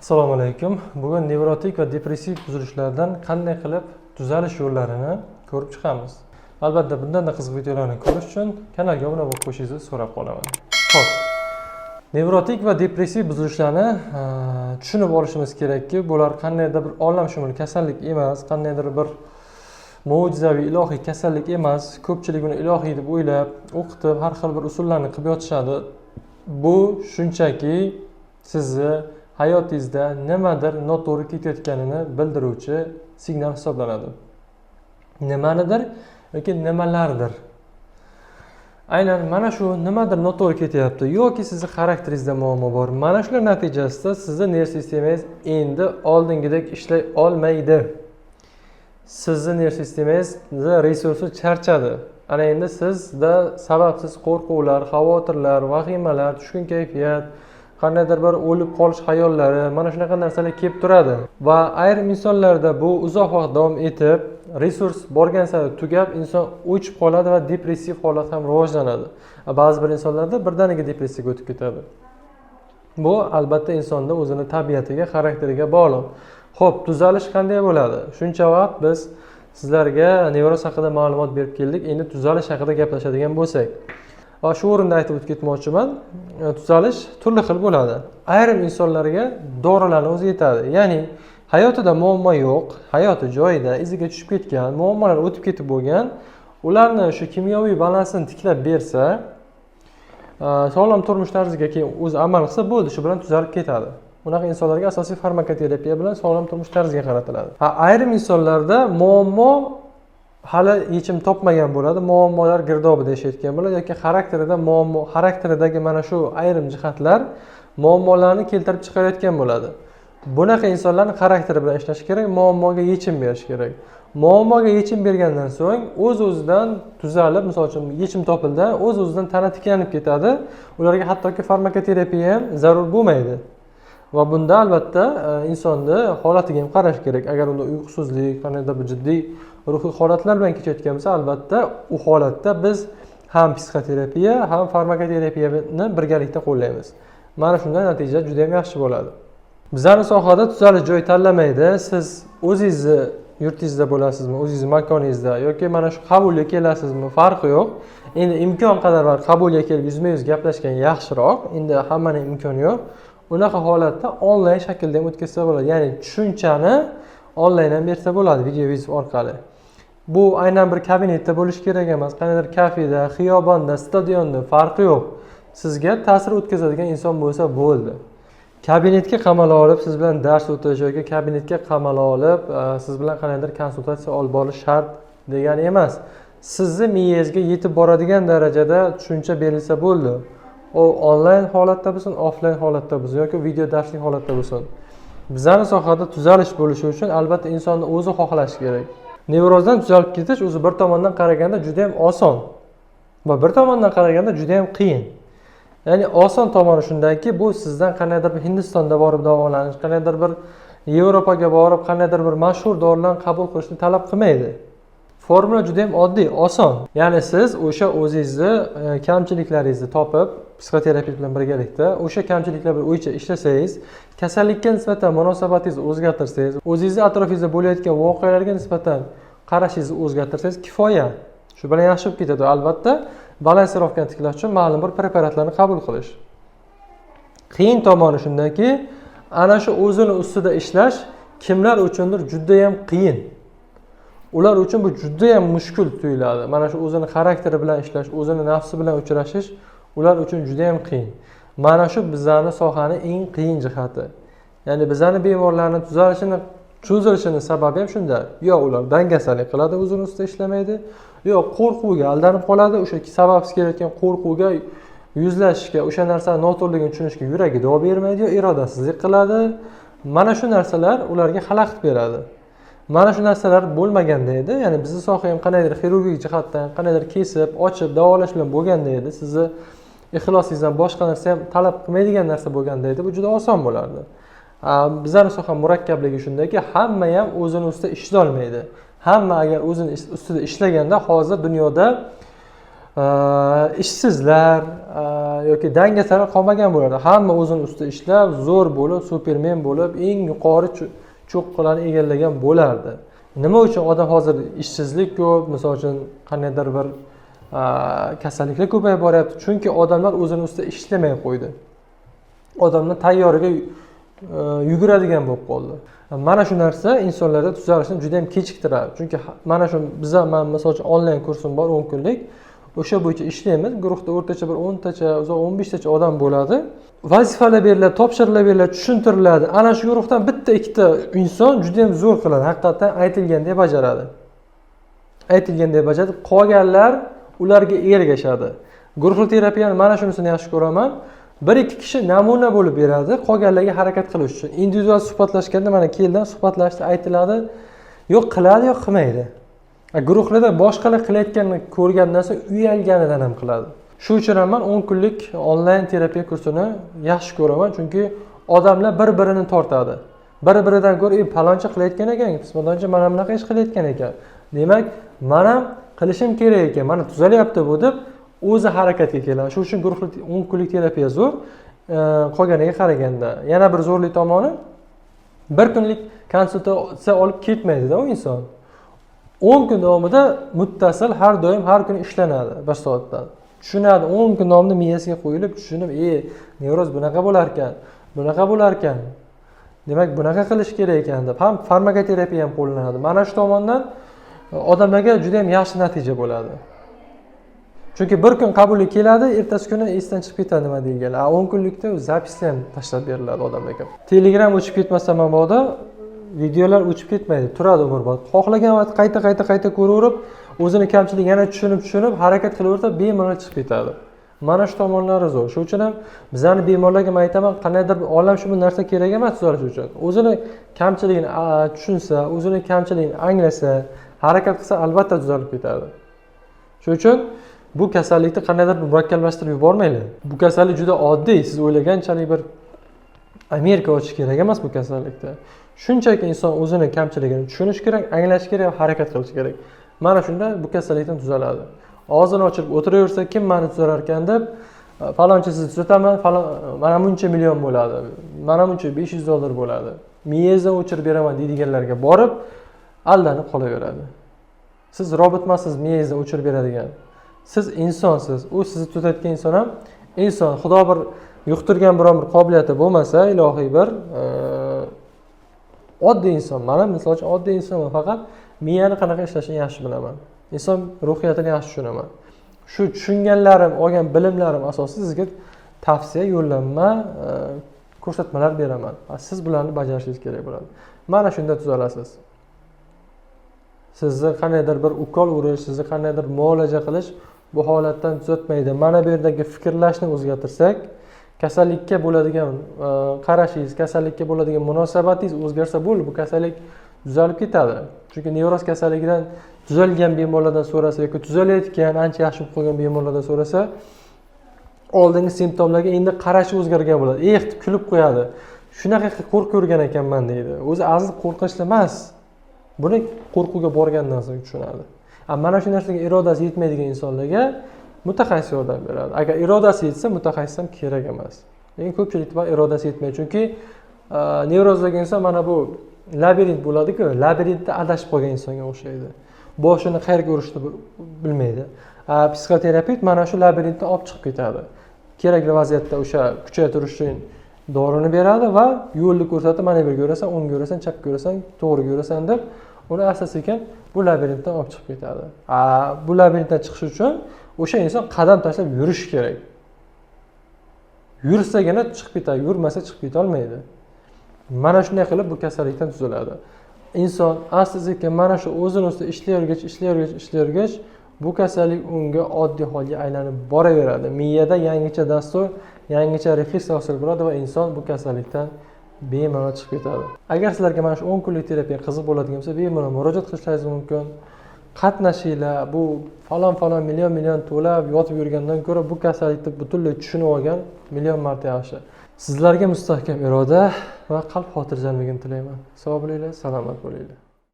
Assalomu alaykum. Bugun nevrotik va depressiv buzilishlardan qanday qilib tuzalish yo'llarini ko'rib chiqamiz. Albatta, bundan qiziq videolarni ko'rish uchun kanalga obuna bo'lib qo'yishingizni so'rab qolaman. Xo'p. Nevrotik va depressiv buzilishlarni tushunib olishimiz kerakki, bular qandaydir bir olamshumul kasallik emas, qandaydir bir mo'jizaviy ilohiy kasallik emas. Ko'pchilik uni ilohiy deb o'ylab, o'qitib, har xil bir usullarni qilib yotishadi. Bu shunchaki sizni hayotingizda nimadir noto'g'ri ketayotganini bildiruvchi signal hisoblanadi. Nimanidir yoki nimalardir. Aynan mana shu nimadir noto'g'ri ketyapti yoki sizning xarakteringizda muammo bor. Mana shular natijasida sizning nerv sistemangiz endi oldingidek ishlay olmaydi. Sizning nerv sistemangizni resursi charchadi. Ana endi sizda sababsiz qo'rquvlar, xavotirlar, vahimalar, tushkun kayfiyat, qandaydir bir o'lib qolish xayollari, mana shunaqa narsalar kelib turadi. Va ayrim insonlarda bu uzoq vaqt davom etib, resurs borgan sari tugab, inson o'chib qoladi va depressiv holat ham rivojlanadi. Ba'zi bir insonlarda birdaniga depressiyaga o'tib ketadi. Bu albatta insonda o'zini tabiatiga, xarakteriga bog'liq. Xo'p, tuzalish qanday bo'ladi? Shuncha vaqt biz sizlarga nevroz haqida ma'lumot berib keldik. Endi tuzalish haqida gaplashadigan bo'lsak, va shu o'rinda aytib o'tib ketmoqchiman. Tuzalish turli xil bo'ladi. Ayrim insonlarga dorilarning o'zi yetadi. Ya'ni hayotida muammo yo'q, hayoti joyida, iziga tushib ketgan, muammolar o'tib ketib bo'lgan, ularni shu kimyoviy balansini tiklab bersa, sog'lom turmush tarziga keyin o'zi amal qilsa bo'ldi, shu bilan tuzalib ketadi. Unaqa insonlarga asosiy farmakoterapiya bilan sog'lom turmush tarziga qaratiladi. Ayrim insonlarda muammo hali yechim topmagan bo'ladi, muammolar girdobida yashayotgan bo'ladi yoki xarakteridagi mana shu ayrim jihatlar muammolarni keltirib chiqarayotgan bo'ladi. Bunaqa insonlarning xarakteri bilan ishlash kerak, muammoga yechim berish kerak. Muammoga yechim bergandan so'ng o'z-o'zidan tuzalib, misol uchun yechim topildi, o'z-o'zidan tana tiklanib ketadi. Ularga hattoki farmakoterapiya ham zarur bo'lmaydi. Va bunda albatta insonni holatiga ham qarash kerak. Agar unda uyqusizlik, qandaydir bir jiddiy ruhiy holatlar bilan kechayotgan bo'lsa, albatta u holatda biz ham psixoterapiya, ham farmakoterapiyani birgalikda qo'llaymiz. Mana shunday natija juda ham yaxshi bo'ladi. Bizning sohada tuzalish joy tanlamaydi. Siz o'zingizni yurtingizda bo'lasizmi, o'zingizni makoningizda yoki mana shu qabulga kelasizmi, farqi yo'q. Endi imkon qadar qabulga kelib yuzma-yuz gaplashgan yaxshiroq. Endi hammaning imkoni yo'q. Unaqa holatda onlayn shaklda ham o'tkazsa bo'ladi. Ya'ni tushunchani onlayn ham bersa bo'ladi video vizual orqali. Bu aynan bir kabinetda bo'lish kerak emas. Qanaydir kafeda, xiyobonda, stadionda farqi yo'q. Sizga ta'sir o'tkazadigan inson bo'lsa bo'ldi. Kabinetga qamala olib, siz bilan dars o'tish yoki kabinetga qamala olib, siz bilan qanaydir konsultatsiya olib borish shart degani emas. Sizning miyangizga yetib boradigan darajada tushuncha berilsa bo'ldi. O onlayn holatda bo'lsin, offlayn holatda bo'lsin yoki video darslik holatda bo'lsin. Bizning sohada tuzalish bo'lishi uchun albatta insonni o'zi xohlashi kerak. Nevrozdan tuzalib ketish o'zi bir tomondan qaraganda juda ham oson va bir tomondan qaraganda juda ham qiyin. Ya'ni oson tomoni shundaki, bu sizdan qanaydir bir Hindistonda borib davolanish, qanaydir bir Yevropaga borib qanaydir bir mashhur dorilarni qabul qilishni talab qilmaydi. Formula juda ham oddiy, oson. Ya'ni siz o'sha o'zingizni kamchiliklaringizni topib, psixoterapevt bilan birgalikda o'sha kamchiliklar bo'yicha ishlasangiz, kasallikka nisbatan munosabatingizni o'zgartirsangiz, o'zingizni atrofingizda bo'layotgan voqealarga nisbatan qarashingizni o'zgartirsangiz kifoya. Shu bilan yaxshi bo'lib ketadi. Albatta, balansirovkani tiklash uchun ma'lum bir preparatlarni qabul qilish. Qiyin tomoni shundaki, ana shu o'zini ustida ishlash kimlar uchundir juda ham qiyin. Ular uchun bu juda ham mushkul tuyuladi. Mana shu o'zini xarakteri bilan ishlash, o'zini nafsi bilan uchrashish ular uchun juda ham qiyin. Mana shu bizning sohaning eng qiyin jihati. Ya'ni bizning bemorlarning tuzalishini, cho'zilishini sababi ham shunda. Yo ular dangasalik qiladi, o'zini ustida ishlamaydi, yo qo'rquvga aldanib qoladi, o'sha sababsiz kelayotgan qo'rquvga yuzlashishga, o'sha narsaning noto'g'riligini tushunishga yuragi dov bermaydi, yo irodasizlik qiladi. Mana shu narsalar ularga xalaqit beradi. Mana shu narsalar bo'lmaganda edi, ya'ni bizning soha ham qanaydir xirurgik jihatdan, qanaydir kesib, ochib, davolash bilan bo'lganda edi, sizni ixlosingizdan boshqa narsa ham talab qilmaydigan narsa bo'lganda edi, bu juda oson bo'lardi. Bizning soha murakkabligi shundaki, hamma ham o'zini ustida ishlay olmaydi. Hamma agar o'zini ustida ishlaganda hozir dunyoda ishsizlar yoki dangasalar qolmagan bo'ladi. Hamma o'zini ustida ishlab, zo'r bo'lib, supermen bo'lib, eng yuqori cho'qqilarni egallagan bo'lardi. Nima uchun odam hozir ishsizlik ko'p, misol uchun qandaydir bir kasalliklar ko'payib boryapti? Chunki odamlar o'zini ustida ishlamay qo'ydi. Odamlar tayyoriga yuguradigan bo'lib qoldi. Mana shu narsa insonlarda tuzalishni juda ham kechiktiradi. Chunki mana shu men misol uchun onlayn kursim bor 10 kunlik. O'sha bo'yicha ishlaymiz. Guruhda o'rtacha bir 10 tacha, uzoq 15 tacha odam bo'ladi. Vazifalar beriladi, topshiriqlar beriladi, tushuntiriladi. Ana shu guruhdan bitta ikkita inson juda ham zo'r qiladi. Haqiqatan aytilgandek bajaradi. Aytilgandek bajaradi. Qolganlar ularga ergashadi. Guruhli terapiyani mana shunisini yaxshi ko'raman. Bir ikki kishi namuna bo'lib beradi, qolganlarga harakat qilish uchun. Individual suhbatlashganda mana keldim, suhbatlashda aytiladi, yo'q qiladi, yo'q qilmaydi. Guruhlarda boshqalar qilayotganini ko'rgandan so'ng uyalganidan ham qiladi. Shu uchun ham men 10 kunlik onlayn terapiya kursini yaxshi ko'raman, chunki odamlar bir-birini tortadi. Bir-biridan ko'ra, "Palonchi qilayotgan ekan, pismonchi mana bunaqa ish qilayotgan ekan. Demak, men ham qilishim kerak ekan, mana tuzalyapti bu" deb o'zi harakatga keladi. Shu uchun guruhli 10 kunlik terapiya zo'r. Qolganiga qaraganda, yana bir zo'rlik tomoni, bir kunlik konsultatsiya olib ketmaydi-da u inson. 10 kun davomida muttasil har doim har kuni ishlanadi 1 soatdan. Tushunadi, 10 kun davomida miyasiga qo'yilib tushunib, nevroz bunaqa bo'lar ekan, bunaqa bo'lar ekan. Demak, bunaqa qilish kerak ekan deb ham farmakoterapiya ham qo'llanadi. Mana shu tomondan odamlarga juda ham yaxshi natija bo'ladi. Chunki bir kun qabulga keladi, ertasi kuni esdan chiqib ketadi nima deyilganlar. 10 kunlikda zapislar ham tashlab beriladi odamlarga. Telegram o'chib ketmasa mabodo videolar o'chib ketmaydi, turadi umrbod. Xohlagan vaqt qayta ko'raverib, o'zini kamchiligini yana tushunib, harakat qilaversa, bemalol chiqib ketadi. Mana shu tomonlari zo'r. Shuning uchun ham bizani bemorlarga men aytaman, qandaydir olam shu narsa kerak emas tuzalish uchun. O'zini kamchiligini tushunsa, o'zini kamchiligini anglasa, harakat qilsa, albatta tuzalib ketadi. Shuning uchun bu kasallikni qandaydir murakkablashtirib yubormanglar. Bu kasallik juda oddiy, siz o'ylaganchalik bir Amerika ochish kerak emas bu kasallikda. Shunchaki inson o'zini kamchiligini tushunish kerak, anglash kerak va harakat qilish kerak. Mana shunda bu kasallikdan tuzaladi. Og'zini ochib o'tiraversa, kim meni tuzarar ekan deb, falonchi sizni tuzataman, mana buncha million bo'ladi, mana buncha $500 bo'ladi, miyangizdan o'chirib beraman deydiganlarga borib aldanib qolaveradi. Siz robot emassiz, miyangizdan o'chirib beradigan. Siz insonsiz. U sizni tuzatgan inson ham inson. Xudo bir yuqtirgan biron bir qobiliyati bo'lmasa, ilohiy bir oddiy inson. Mana misol uchun oddiy insonman, faqat miyani qanaqa ishlashini yaxshi bilaman. Inson ruhiyatini yaxshi tushunaman. Shu tushunganlarim, olgan bilimlarim asosida sizga tavsiya, yo'llanma, ko'rsatmalar beraman. Siz bularni bajarishingiz kerak bo'ladi. Mana shunda tuzalasiz. Sizni qandaydir bir ukol urish, sizni qandaydir muolaja qilish bu holatdan tuzatmaydi. Mana bu yerdagi fikrlashni o'zgartirsak, kasallikka bo'ladigan qarashingiz, kasallikka bo'ladigan munosabatingiz o'zgarsa bo'ldi, bu kasallik tuzalib ketadi. Chunki nevroz kasalligidan tuzalgan bemorlardan so'rasa yoki tuzalayotgan, ancha yaxshi bo'lib qolgan bemorlardan so'rasa, oldingi simptomlarga endi qarashi o'zgargan bo'ladi. Deb kulib qo'yadi. Shunaqa qo'rqib ko'rgan ekanman deydi. O'zi asli qo'rqinchli emas. Buni qo'rquvga borgandan so'ng tushunadi. Mana shu narsaga irodasi yetmaydigan insonlarga mutaxassis yordam beradi. Agar irodasi yetsa, mutaxassis ham kerak emas. Lekin ko'pchilikda irodasi yetmaydi. Chunki nevrozdagi inson mana bu labirint bo'ladi-ku, labirintda adashib qolgan insonga o'xshaydi. Boshini qayerga urishni bilmaydi. Psixoterapevt mana shu labirintdan olib chiqib ketadi. Kerakli vaziyatda o'sha kuchaytirish uchun dorini beradi va yo'lni ko'rsatib, mana bu yerga yurasan, o'ngga yurasan, chapga yurasan, to'g'riga yurasan deb uni asta-sekin bu labirintdan olib chiqib ketadi. Bu labirintdan chiqish uchun o'sha inson qadam tashlab yurishi kerak. Yursagina chiqib ketadi, yurmasa chiqib keta olmaydi. Mana shunday qilib bu kasallikdan tuzaladi. Inson asta-sekin mana shu o'zini ustida ishlayvergach, bu kasallik unga oddiy holga aylanib boraveradi. Miyada yangicha dastur, yangicha refleks hosil bo'ladi va inson bu kasallikdan bemalol chiqib ketadi. Agar sizlarga mana shu 10 kunlik terapiya qiziq bo'ladigan bo'lsa, bemalol murojaat qilishingiz mumkin. Qatnashinglar, bu falon million to'lab yotib yurgandan ko'ra bu kasallikni butunlay tushunib olgan million marta yaxshi. Sizlarga mustahkam iroda va qalb xotirjamligini tilayman. Sog' bo'linglar, salomat bo'linglar.